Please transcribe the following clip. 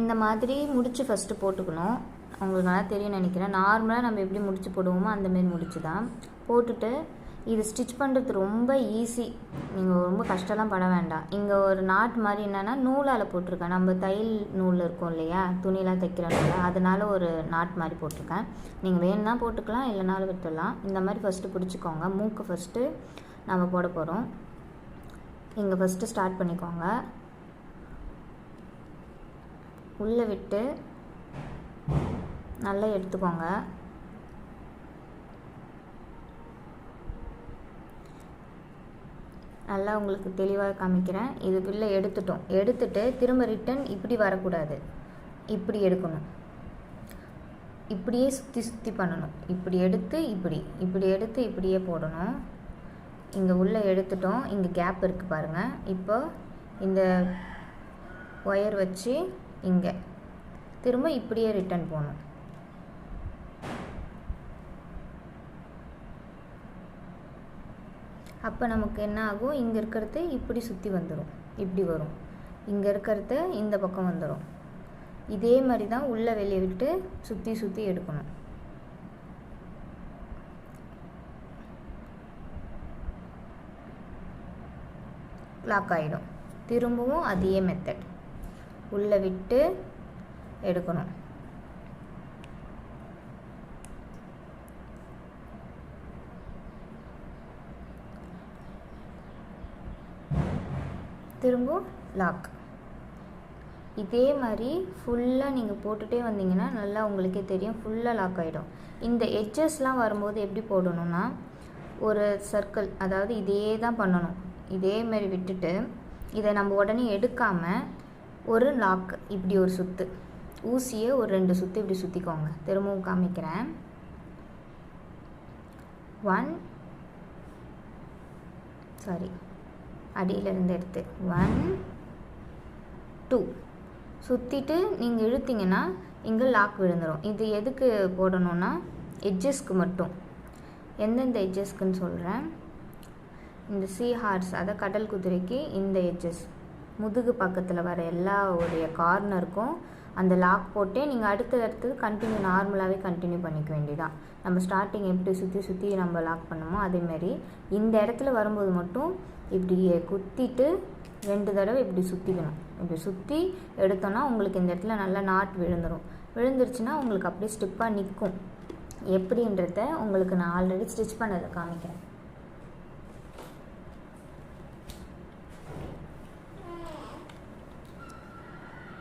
இந்த மாதிரி முடிச்சு ஃபஸ்ட்டு போட்டுக்கணும். உங்களுக்கு நல்லா தெரியும்னு நினைக்கிறேன். நார்மலாக நம்ம எப்படி முடிச்சு போடுவோமோ அந்தமாரி முடிச்சு தான் போட்டுட்டு, இது ஸ்டிச் பண்ணுறது ரொம்ப ஈஸி. நீங்கள் ரொம்ப கஷ்டம்லாம் பட வேண்டாம். இங்கே ஒரு நாட் மாதிரி என்னென்னா நூலால் போட்டிருக்கேன். நம்ம தையல் நூல் இருக்கும் இல்லையா, துணிலாம் தைக்கிறனால அதனால் ஒரு நாட் மாதிரி போட்டிருக்கேன். நீங்கள் வேணும்னா போட்டுக்கலாம், இல்லைனாலும் விட்டுடலாம். இந்த மாதிரி ஃபஸ்ட்டு பிடிச்சிக்கோங்க. மூக்கு ஃபஸ்ட்டு நம்ம போட போகிறோம். இங்கே ஃபஸ்ட்டு ஸ்டார்ட் பண்ணிக்கோங்க. உள்ளே விட்டு நல்லா எடுத்துக்கோங்க. நல்லா உங்களுக்கு தெளிவாக காமிக்கிறேன். இது உள்ளே எடுத்துட்டு திரும்ப ரிட்டன் இப்படி வரக்கூடாது, இப்படி எடுக்கணும். இப்படியே சுற்றி பண்ணணும். இப்படி எடுத்து இப்படியே போடணும். இங்கே உள்ளே எடுத்துட்டோம். இங்கே கேப் இருக்குது பாருங்கள். இப்போ இந்த ஒயர் வச்சு இங்கே திரும்ப இப்படியே ரிட்டன் போகணும். அப்போ நமக்கு என்ன ஆகும், இங்கே இருக்கிறது இப்படி சுற்றி வந்துடும், இப்படி வரும். இங்கே இருக்கிறது இந்த பக்கம் வந்துடும். இதே மாதிரி தான் உள்ளே வெளியே விட்டு சுற்றி எடுக்கணும். லாக் ஆகிடும். திரும்பவும் அதே மெத்தட் உள்ளே விட்டு எடுக்கணும். திரும்ப லாக். இதே மாதிரி ஃபுல்லாக நீங்கள் போட்டுகிட்டே வந்தீங்கன்னா நல்லா உங்களுக்கே தெரியும், ஃபுல்லாக லாக் ஆகிடும். இந்த எட்ஜஸ்லாம் வரும்போது எப்படி போடணும்னா, ஒரு சர்க்கிள், அதாவது இதே தான் பண்ணணும். இதேமாரி விட்டுட்டு இதை நம்ம உடனே எடுக்காமல் ஒரு லாக், இப்படி ஒரு சுற்று, ஊசியை ஒரு 2 சுற்று இப்படி சுற்றிக்கோங்க. திரும்பவும் காமிக்கிறேன். 1 அடியிலேருந்து எடுத்து 1 2 சுற்றிட்டு நீங்கள் இழுத்தீங்கன்னா இங்கே லாக் விழுந்துடும். இது எதுக்கு போடணும்னா எட்ஜஸ்க்கு மட்டும். எந்தெந்த எட்ஜஸ்க்குன்னு சொல்கிறேன். இந்த ஹார்ஸ், அதை கடல் குதிரைக்கு இந்த எட்ஜஸ், முதுகு பக்கத்தில் வர எல்லா உடைய கார்னருக்கும் அந்த லாக் போட்டே நீங்கள் அடுத்தது கண்டினியூ நார்மலாகவே கண்டினியூ பண்ணிக்க வேண்டியதான். நம்ம ஸ்டார்டிங் எப்படி சுற்றி நம்ம லாக் பண்ணோமோ அதேமாரி இந்த இடத்துல வரும்போது மட்டும் இப்படி குத்திட்டு 2 தடவை இப்படி சுற்றிக்கணும். இப்படி சுற்றி எடுத்தோன்னா உங்களுக்கு இந்த இடத்துல நல்லா நாட் விழுந்துருச்சுன்னா உங்களுக்கு அப்படியே ஸ்டிப்பாக நிற்கும். எப்படின்றத உங்களுக்கு நான் ஆல்ரெடி ஸ்டிச் பண்ணதை காமிக்கிறேன்.